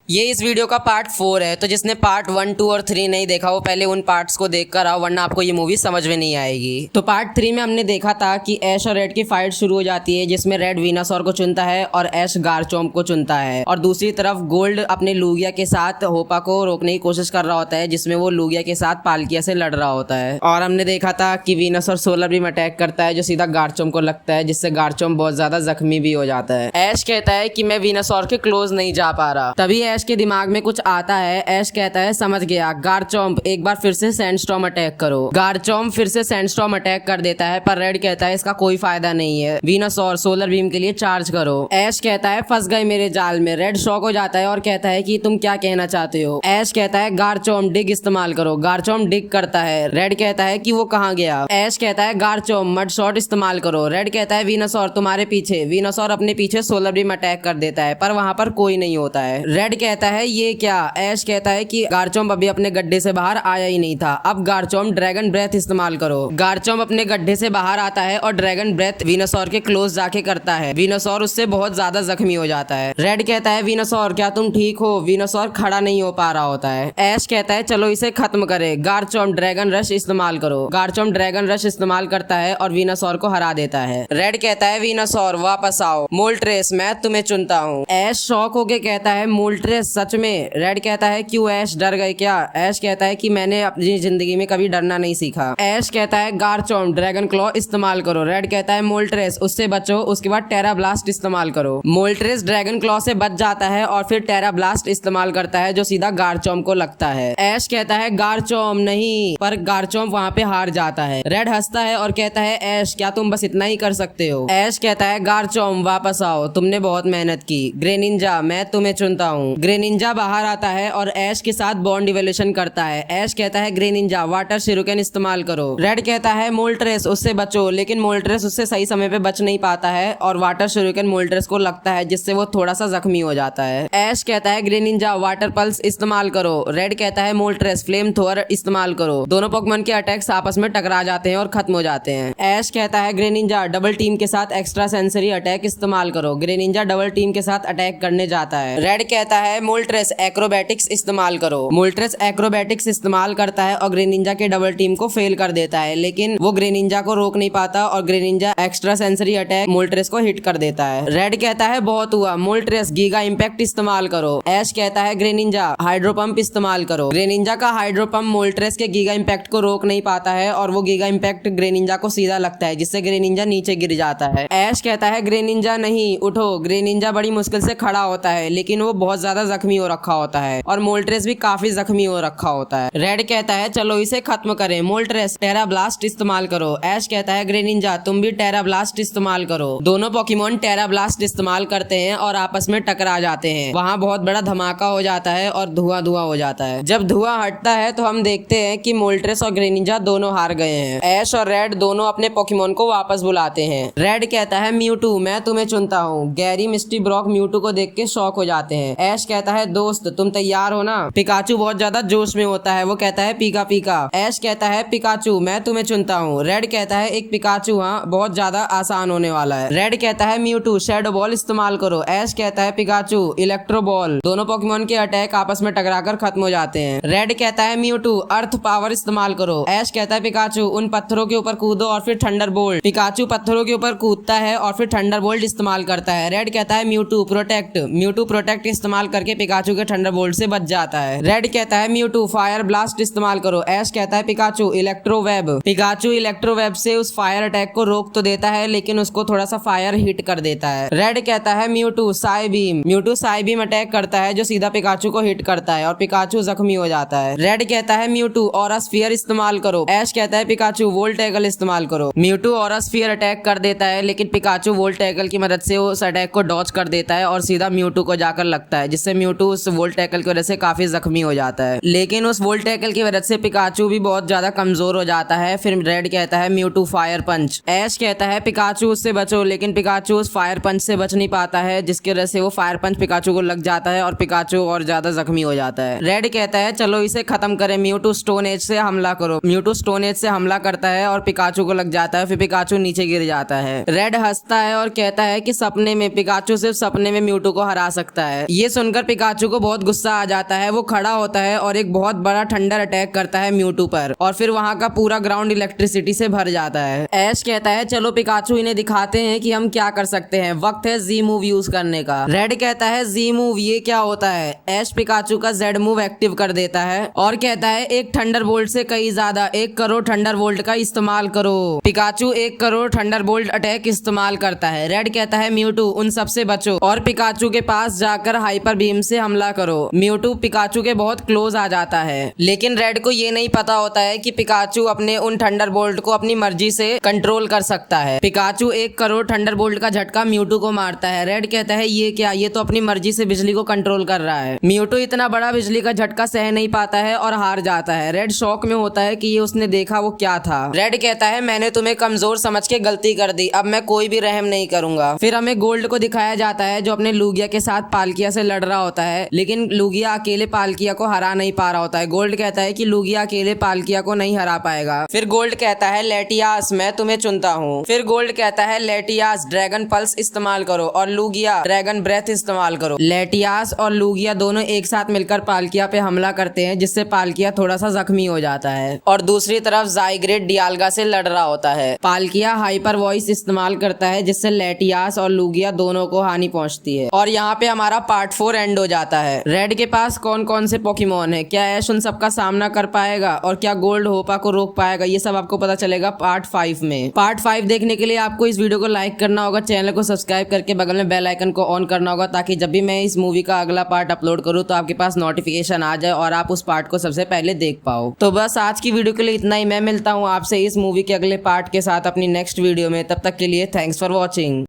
ये इस वीडियो का पार्ट 4 है, तो जिसने पार्ट 1, 2 और 3 नहीं देखा वो पहले उन पार्ट्स को देख कर आओ, वरना आपको ये मूवी समझ में नहीं आएगी। तो पार्ट 3 में हमने देखा था कि ऐश और रेड की फाइट शुरू हो जाती है, जिसमें रेड वीनासौर को चुनता है और ऐश गारचोम्प को चुनता है, और दूसरी तरफ गोल्ड अपने लूगिया के साथ होपा को रोकने की कोशिश कर रहा होता है, जिसमें वो लूगिया के साथ पालकिया से लड़ रहा होता है। और हमने देखा था कि वीनासौर सोलर बीम अटैक करता है, जो सीधा गारचोम्प को लगता है, जिससे गारचोम्प बहुत ज्यादा जख्मी भी हो जाता है। ऐश कहता है कि मैं वीनासौर के क्लोज नहीं जा पा रहा। तभी ऐश के दिमाग में कुछ आता है। ऐश कहता है समझ गया, गारचोम्प एक बार फिर से सैंडस्टॉर्म अटैक करो। गारचोम्प फिर से सैंडस्टॉर्म अटैक कर देता है, पर रेड कहता है इसका कोई फायदा नहीं है, वीनासौर सोलर बीम के लिए चार्ज करो। ऐश कहता है फंस गए मेरे जाल में। रेड शॉक हो जाता है और कहता है कि तुम क्या कहना चाहते हो। ऐश कहता है गारचोम्प डिग इस्तेमाल करो। गारचोम्प डिग करता है। रेड कहता है कि वो कहाँ गया। ऐश कहता है गारचोम्प मड शॉट इस्तेमाल करो। रेड कहता है वीनासौर तुम्हारे पीछे। वीनासौर अपने पीछे सोलर बीम अटैक कर देता है, पर वहां पर कोई नहीं होता है। रेड कहता है ये क्या। ऐश कहता है कि गारचोम्प अभी अपने गड्ढे से बाहर आया ही नहीं था। अब गारचोम्प ड्रैगन ब्रेथ इस्तेमाल करो। गारचोम्प अपने गड्ढे से बाहर आता है और ड्रैगन ब्रेथ वीनासौर के क्लोज जाके करता है। वीनासौर उससे बहुत ज्यादा जख्मी हो जाता है। रेड कहता है वीनासौर क्या तुम ठीक हो। वीनासौर खड़ा नहीं हो पा रहा होता है। ऐश कहता है चलो इसे खत्म करे। गारचोम्प ड्रैगन रश इस्तेमाल करो। गारचोम्प ड्रैगन रश इस्तेमाल करता है और वीनासौर को हरा देता है। रेड कहता है वीनासौर वापस आओ, मोल्ट्रेस मैं तुम्हें चुनता हूँ। ऐश शॉक होके कहता है मोल्ट्रेस सच में। रेड कहता है क्यों ऐश डर गए क्या। ऐश कहता है कि मैंने अपनी जिंदगी में कभी डरना नहीं सीखा। ऐश कहता है गारचोम्प ड्रैगन क्लॉ इस्तेमाल करो। रेड कहता है मोल्ट्रेस उससे बचो, उसके बाद टेरा ब्लास्ट इस्तेमाल करो। मोल्ट्रेस ड्रैगन क्लॉ से बच जाता है और फिर टेरा ब्लास्ट इस्तेमाल करता है, जो सीधा गारचोम्प को लगता है। ऐश कहता है गारचोम्प नहीं, पर गारचोम्प वहाँ पे हार जाता है। रेड हंसता है और कहता है ऐश क्या तुम बस इतना ही कर सकते हो। ऐश कहता है गारचोम्प वापस आओ, तुमने बहुत मेहनत की। ग्रेनिंजा मैं तुम्हें चुनता हूँ। ग्रेनिंजा बाहर आता है और ऐश के साथ बॉन्ड इवोल्यूशन करता है। ऐश कहता है ग्रेनिंजा वाटर शिरुकेन इस्तेमाल करो। रेड कहता है मोल्ट्रेस उससे बचो, लेकिन मोल्ट्रेस उससे सही समय पे बच नहीं पाता है और वाटर शिरुकेन मोल्ट्रेस को लगता है, जिससे वो थोड़ा सा जख्मी हो जाता है। ऐश कहता है ग्रेनिंजा वाटर पल्स इस्तेमाल करो। रेड कहता है मोल्ट्रेस फ्लेम थ्रोअर इस्तेमाल करो। दोनों पोकेमॉन के अटैक्स आपस में टकरा जाते हैं और खत्म हो जाते हैं। ऐश कहता है ग्रेनिंजा डबल टीम के साथ एक्स्ट्रा सेंसरी अटैक इस्तेमाल करो। ग्रेनिंजा डबल टीम के साथ अटैक करने जाता है। रेड कहता है मोल्ट्रेस एक्रोबैटिक्स इस्तेमाल करो। मोल्ट्रेस एक्रोबैटिक्स इस्तेमाल करता है और ग्रेनिंजा के डबल टीम को फेल कर देता है, लेकिन वो ग्रेनिंजा को रोक नहीं पाता और Greninja extra sensory attack Moltres को हिट कर देता है। रेड कहता है बहुत हुआ, मोल्ट्रेस गीगा इंपैक्ट इस्तेमाल करो। ऐश कहता है ग्रेनिंजा हाइड्रो पंप इस्तेमाल करो। ग्रेनिंजा का हाइड्रो पंप मोल्ट्रेस के गीगा इंपैक्ट को रोक नहीं पाता है और वो गीगा इंपैक्ट ग्रेनिंजा को सीधा लगता है, जिससे ग्रेनिंजा नीचे गिर जाता है। ऐश कहता है ग्रेनिंजा नहीं उठो। ग्रेनिंजा बड़ी मुश्किल से खड़ा होता है, लेकिन वो बहुत ज्यादा जख्मी हो रखा होता है और मोल्ट्रेस भी काफी जख्मी हो रखा होता है। रेड कहता है चलो इसे खत्म करें। मोल्ट्रेस टेरा ब्लास्ट इस्तेमाल करो। ऐश कहता है ग्रेनिंजा तुम भी टेरा ब्लास्ट इस्तेमाल करो। दोनों पोकेमॉन टेरा ब्लास्ट इस्तेमाल करते हैं और आपस में टकरा जाते हैं। वहाँ बहुत बड़ा धमाका हो जाता है और धुआं धुआं हो जाता है। जब धुआं हटता है तो हम देखते हैं कि मोल्ट्रेस और ग्रेनिंजा दोनों हार गए हैं। ऐश और रेड दोनों अपने पोकेमॉन को वापस बुलाते हैं। रेड कहता है म्यूटू मैं तुम्हें चुनता हूँ। गैरी मिस्टी ब्रॉक म्यूटू को देख के शॉक हो जाते हैं। ऐश कहता है दोस्त तुम तैयार हो ना। पिकाचू बहुत ज्यादा जोश में होता है, वो कहता है पीका पीका। ऐश कहता है पिकाचू मैं तुम्हें चुनता हूँ। रेड कहता है एक पिकाचू हाँ बहुत ज्यादा आसान होने वाला है। रेड कहता है म्यूटू शैडो बॉल इस्तेमाल करो। ऐश कहता है पिकाचू इलेक्ट्रो बॉल। दोनों पोकेमॉन के अटैक आपस में टकराकर खत्म हो जाते हैं। रेड कहता है म्यूटू अर्थ पावर इस्तेमाल करो। ऐश कहता है पिकाचू उन पत्थरों के ऊपर कूदो और फिर थंडर बोल्ट। पिकाचू पत्थरों के ऊपर कूदता है और फिर थंडर बोल्ट इस्तेमाल करता है। रेड कहता है म्यूटू प्रोटेक्ट। म्यूटू प्रोटेक्ट इस्तेमाल करके पिकाचू के थंडर बोल्ट से बच जाता है। रेड कहता है म्यूटू फायर ब्लास्ट इस्तेमाल करो। ऐश कहता है Pikachu electro web. Pikachu electro web से उस फायर अटैक को रोक तो देता है, लेकिन उसको थोड़ा सा फायर हिट कर देता है। रेड कहता है Mewtwo Sai beam. Mewtwo Sai beam attack करता है, जो सीधा पिकाचू को हिट करता है और पिकाचू जख्मी हो जाता है। रेड कहता है म्यूटू ऑरा स्फीयर इस्तेमाल करो। ऐश कहता है पिकाचू वोल्ट टैकल इस्तेमाल करो। म्यूटू ऑरा स्फीयर अटैक कर देता है, लेकिन पिकाचू वोल्ट टैकल की मदद से उस अटैक को डॉज कर देता है और सीधा म्यूटू को जाकर लगता है, जिससे म्यूटू उस वोल्ट टैकल की वजह से काफी जख्मी हो जाता है। लेकिन उस वोल्ट टैकल की वजह से पिकाचू भी बहुत ज्यादा कमजोर हो जाता है। फिर रेड कहता है म्यूटू फायर पंच। ऐश कहता है पिकाचू उससे बचो, लेकिन पिकाचू उस फायर पंच से बच नहीं पाता है, जिसकी वजह से वो फायर पंच पिकाचू को लग जाता है और पिकाचू और ज्यादा जख्मी हो जाता है। रेड कहता है चलो इसे खत्म करें। म्यूटू स्टोन एज से हमला करो। म्यूटू स्टोन एज से हमला करता है और पिकाचू को लग जाता है, फिर पिकाचू नीचे गिर जाता है। रेड हंसता है और कहता है कि सपने में पिकाचू सिर्फ सपने में म्यूटू को हरा सकता है। ये सुनकर सुनकर पिकाचू को बहुत गुस्सा आ जाता है। वो खड़ा होता है और एक बहुत बड़ा थंडर अटैक करता है म्यूटू पर और फिर वहाँ का पूरा ग्राउंड इलेक्ट्रिसिटी से भर जाता है। ऐश कहता है चलो पिकाचू इन्हें दिखाते हैं कि हम क्या कर सकते हैं, वक्त है जी मूव यूज करने का। रेड कहता है जी मूव ये क्या होता है। ऐश पिकाचू का जेड मूव एक्टिव कर देता है और कहता है एक थंडर बोल्ट से कई ज्यादा 1 करोड़ थंडर बोल्ट का इस्तेमाल करो। Pikachu 1 crore thunder bolt attack इस्तेमाल करता है। रेड कहता है म्यूटू उन सबसे बचो और पिकाचू के पास जाकर हाइपर बीम से हमला करो। म्यूटू पिकाचू के बहुत क्लोज आ जाता है, लेकिन रेड को ये नहीं पता होता है कि पिकाचू अपने उन थंडर बोल्ट को अपनी मर्जी से कंट्रोल कर सकता है। पिकाचू 1 करोड़ थंडर बोल्ट का झटका म्यूटू को मारता है। रेड कहता है ये क्या, ये तो अपनी मर्जी से बिजली को कंट्रोल कर रहा है। म्यूटू इतना बड़ा बिजली का झटका सह नहीं पाता है और हार जाता है। रेड शॉक में होता है कि ये उसने देखा वो क्या था। रेड कहता है मैंने तुम्हें कमजोर समझ के गलती कर दी, अब मैं कोई भी रहम नहीं करूंगा। फिर हमें गोल्ड को दिखाया जाता है जो अपने लूगिया के साथ पालकिया से लड़ रहा होता है, लेकिन लूगिया अकेले पालकिया को हरा नहीं पा रहा होता है। गोल्ड कहता है कि लूगिया अकेले पालकिया को नहीं हरा पाएगा। फिर गोल्ड कहता है लेटियास मैं तुम्हें चुनता हूँ। फिर गोल्ड कहता है लेटियास ड्रैगन पल्स इस्तेमाल करो और लूगिया ड्रैगन ब्रेथ इस्तेमाल करो। लेटियास और लूगिया दोनों एक साथ मिलकर पालकिया पे हमला करते हैं, जिससे पालकिया थोड़ा सा जख्मी हो जाता है और दूसरी तरफ ज़ाइग्रेट डियाल्गा से लड़ रहा होता है। पालकिया हाइपर वॉइस इस्तेमाल करता है जिससे लेटियास और लूगिया दोनों को हानि पहुंचती है और यहाँ पे हमारा पार्ट 4 एंड हो जाता है। रेड के पास कौन कौन से पोकेमॉन है, क्या ऐश उन सबका सामना कर पाएगा और क्या गोल्ड होपा को रोक पाएगा, ये सब आपको पता चलेगा पार्ट 5 में। पार्ट 5 देखने के लिए आपको इस वीडियो को लाइक करना होगा, चैनल को सब्सक्राइब करके बगल में बेल आइकन को ऑन करना होगा ताकि जब भी मैं इस मूवी का अगला पार्ट अपलोड करूँ तो आपके पास नोटिफिकेशन आ जाए और आप उस पार्ट को सबसे पहले देख पाओ। तो बस आज की वीडियो के लिए इतना ही। मैं मिलता हूँ आपसे इस मूवी के अगले पार्ट के साथ अपनी नेक्स्ट वीडियो में। तब तक के लिए थैंक्स फॉर वॉचिंग।